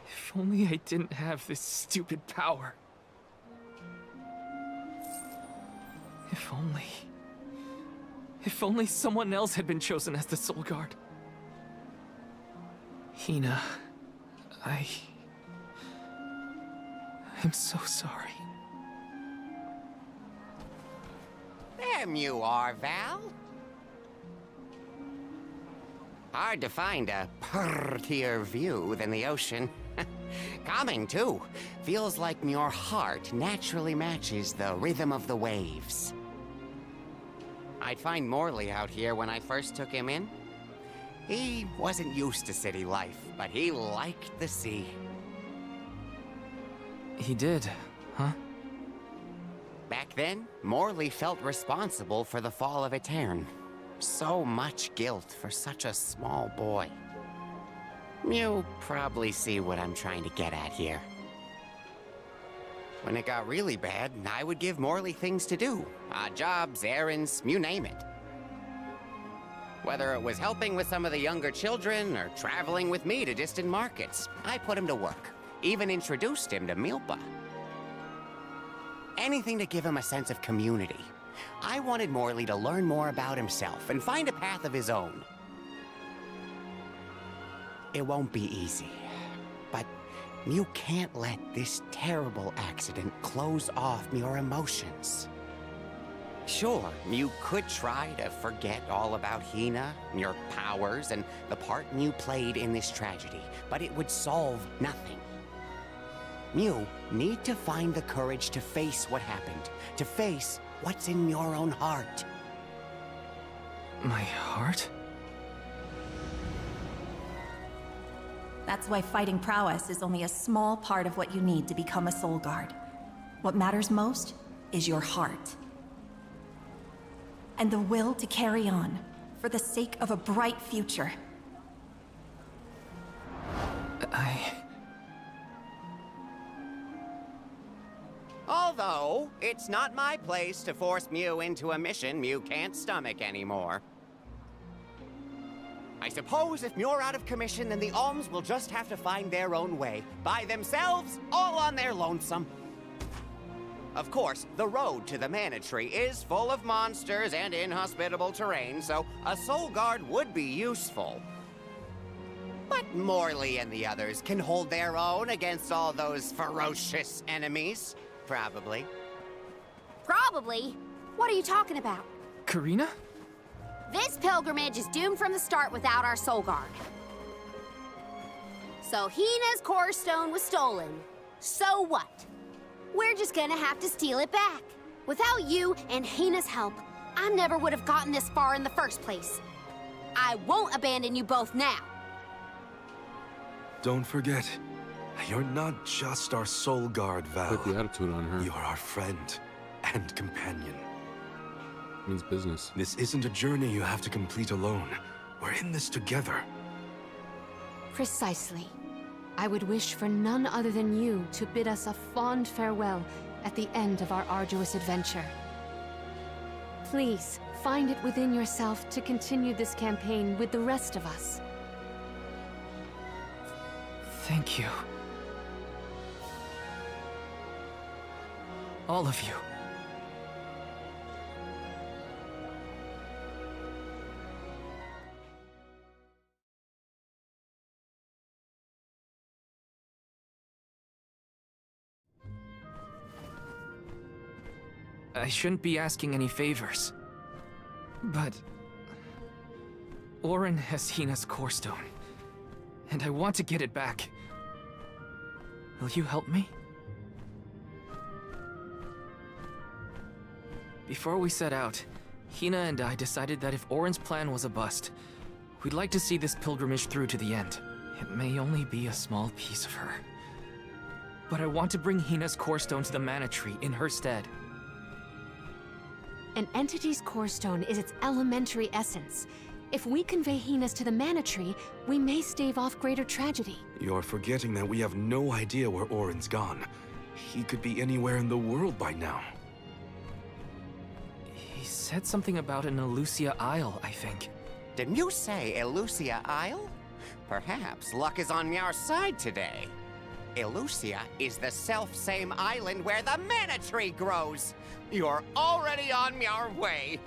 If only I didn't have this stupid power. If only someone else had been chosen as the Soul Guard. Hina, I'm so sorry. There you are, Val. Hard to find a prettier view than the ocean. Calming, too. Feels like your heart naturally matches the rhythm of the waves. I'd find Morley out here when I first took him in. He wasn't used to city life, but he liked the sea. He did, huh? Back then, Morley felt responsible for the fall of Etern. So much guilt for such a small boy. You probably see what I'm trying to get at here. When it got really bad, I would give Morley things to do. Odd jobs, errands, you name it. Whether it was helping with some of the younger children or traveling with me to distant markets, I put him to work. Even introduced him to Milpa. Anything to give him a sense of community. I wanted Morley to learn more about himself and find a path of his own. It won't be easy, but you can't let this terrible accident close off your emotions. Sure, you could try to forget all about Hina, your powers, and the part you played in this tragedy, but it would solve nothing. You need to find the courage to face what happened, to face what's in your own heart. My heart? That's why fighting prowess is only a small part of what you need to become a soul guard. What matters most is your heart. And the will to carry on, for the sake of a bright future. Although, it's not my place to force Mew into a mission Mew can't stomach anymore. I suppose if Mew're out of commission, then the Alms will just have to find their own way. By themselves, all on their lonesome. Of course, the road to the Mana Tree is full of monsters and inhospitable terrain, so a soul guard would be useful. But Morley and the others can hold their own against all those ferocious enemies. Probably. Probably? What are you talking about? Karina? This pilgrimage is doomed from the start without our soul guard. So Hina's core stone was stolen. So what? We're just gonna have to steal it back. Without you and Hina's help, I never would have gotten this far in the first place. I won't abandon you both now. Don't forget, you're not just our soul guard, Val. Put the attitude on her. You're our friend and companion. Means business. This isn't a journey you have to complete alone. We're in this together. Precisely. I would wish for none other than you to bid us a fond farewell at the end of our arduous adventure. Please, find it within yourself to continue this campaign with the rest of us. Thank you. All of you. I shouldn't be asking any favors. But Auron has Hina's core stone, and I want to get it back. Will you help me? Before we set out, Hina and I decided that if Auron's plan was a bust, we'd like to see this pilgrimage through to the end. It may only be a small piece of her, but I want to bring Hina's core stone to the Mana Tree in her stead. An entity's core stone is its elementary essence. If we convey Hina's to the Mana Tree, we may stave off greater tragedy. You're forgetting that we have no idea where Auron's gone. He could be anywhere in the world by now. He said something about an Elusia Isle, I think. Didn't you say Elusia Isle? Perhaps luck is on our side today. Elusia is the self-same island where the Mana Tree grows. You're already on your way.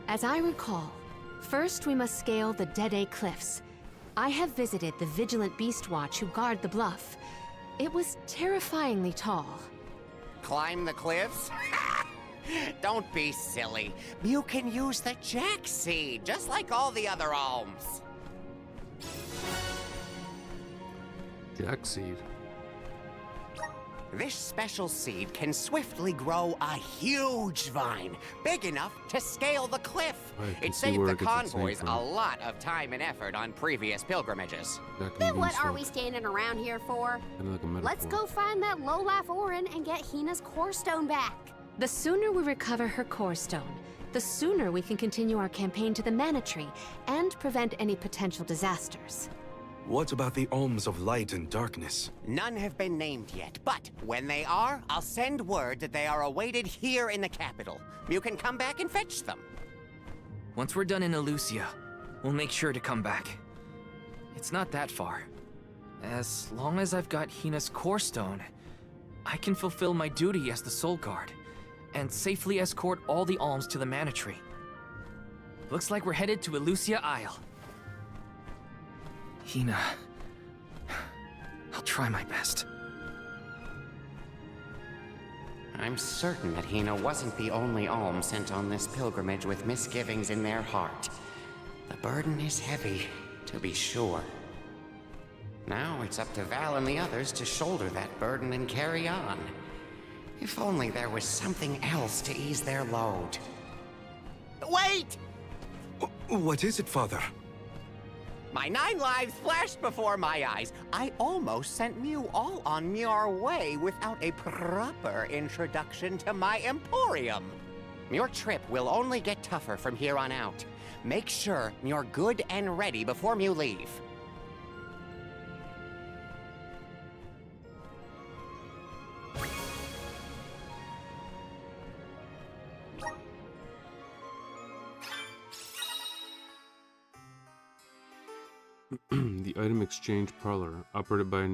As I recall, first we must scale the Dead Cliffs. I have visited the Vigilant Beast Watch who guard the bluff. It was terrifyingly tall. Climb the cliffs? Don't be silly. You can use the Jack Seed, just like all the other alms. Jack seed. This special seed can swiftly grow a huge vine, big enough to scale the cliff. It saved the convoys a lot of time and effort on previous pilgrimages. Then what are we standing around here for? Let's go find that lowlife Auron and get Hina's core stone back. The sooner we recover her core stone, the sooner we can continue our campaign to the Mana Tree and prevent any potential disasters. What about the alms of light and darkness? None have been named yet, but when they are, I'll send word that they are awaited here in the capital. You can come back and fetch them. Once we're done in Elusia, we'll make sure to come back. It's not that far. As long as I've got Hina's core stone, I can fulfill my duty as the Soul Guard and safely escort all the alms to the Mana Tree. Looks like we're headed to Elusia Isle. Hina, I'll try my best. I'm certain that Hina wasn't the only alm sent on this pilgrimage with misgivings in their heart. The burden is heavy, to be sure. Now it's up to Val and the others to shoulder that burden and carry on. If only there was something else to ease their load. Wait! What is it, Father? My 9 lives flashed before my eyes. I almost sent Mew all on your way without a proper introduction to my Emporium. Your trip will only get tougher from here on out. Make sure you're good and ready before you leave. The item exchange parlor, operated by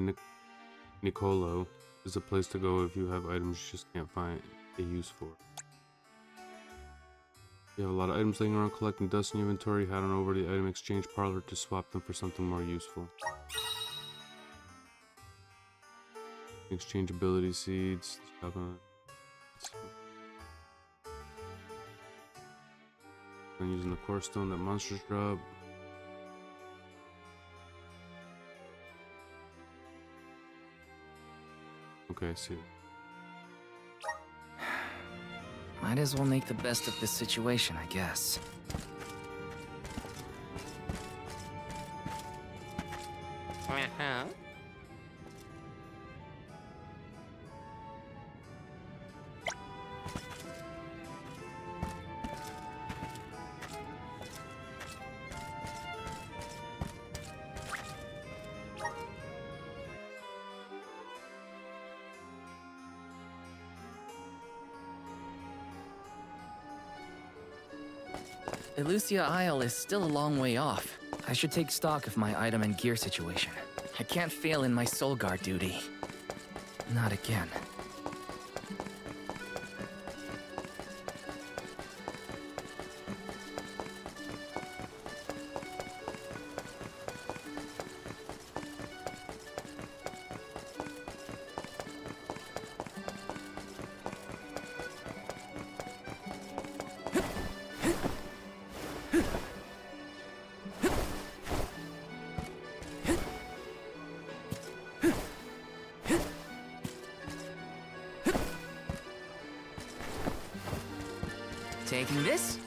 Nicolo, is a place to go if you have items you just can't find a use for. You have a lot of items laying around collecting dust in your inventory. Head on over to the item exchange parlor to swap them for something more useful. Exchange ability seeds. I'm using the core stone that monsters drop. Okay, I see it. Might as well make the best of this situation, I guess. Uh-huh. Elusia Isle is still a long way off. I should take stock of my item and gear situation. I can't fail in my Soul Guard duty. Not again. Taking this?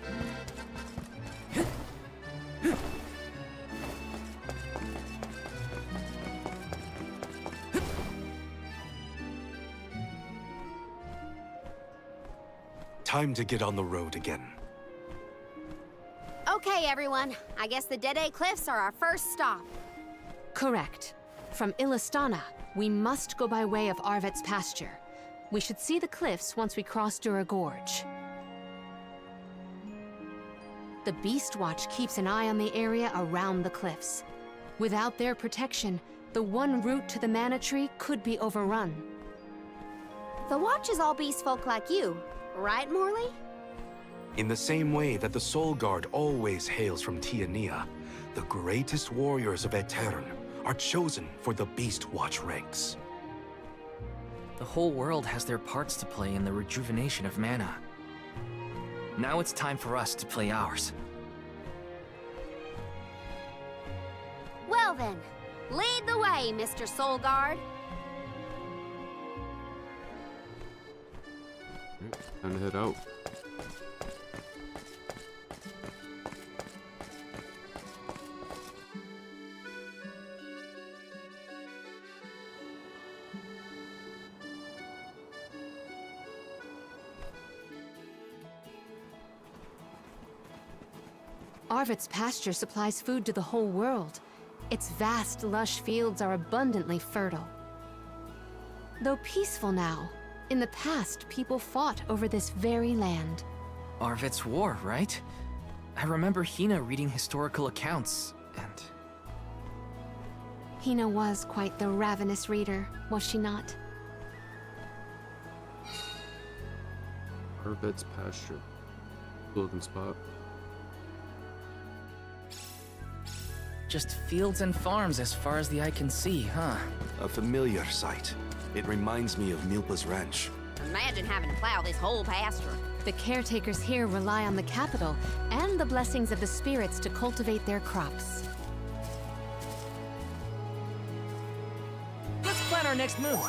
Time to get on the road again. Okay, everyone. I guess the Dead Cliffs are our first stop. Correct. From Illistana, we must go by way of Arvet's pasture. We should see the cliffs once we cross Dura Gorge. The Beast Watch keeps an eye on the area around the cliffs. Without their protection, the one route to the Mana Tree could be overrun. The Watch is all beast folk like you, right, Morley? In the same way that the Soul Guard always hails from Tiania, the greatest warriors of Aetern are chosen for the Beast Watch ranks. The whole world has their parts to play in the rejuvenation of mana. Now it's time for us to play ours. Well then, lead the way, Mr. Soul Guard. Time to head out. Arvet's pasture supplies food to the whole world. Its vast, lush fields are abundantly fertile. Though peaceful now, in the past, people fought over this very land. Arvid's War, right? I remember Hina reading historical accounts, and... Hina was quite the ravenous reader, was she not? Arvid's pasture. Looking spot. Just fields and farms as far as the eye can see, huh? A familiar sight. It reminds me of Milpa's ranch. Imagine having to plow this whole pasture. The caretakers here rely on the capital and the blessings of the spirits to cultivate their crops. Let's plan our next move.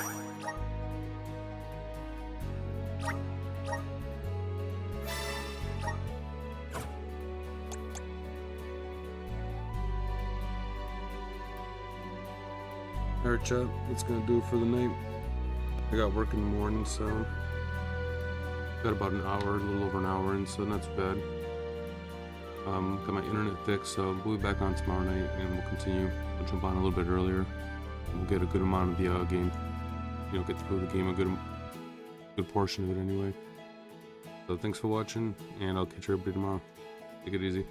Alright, chat, that's gonna do it for the night. I got work in the morning, so got about an hour, a little over an hour in, so not too bad. Got my internet fixed, so we'll be back on tomorrow night, and we'll continue. We'll jump on a little bit earlier. We'll get a good amount of the game, you know, get through the game, a good portion of it anyway. So thanks for watching, and I'll catch everybody tomorrow. Take it easy.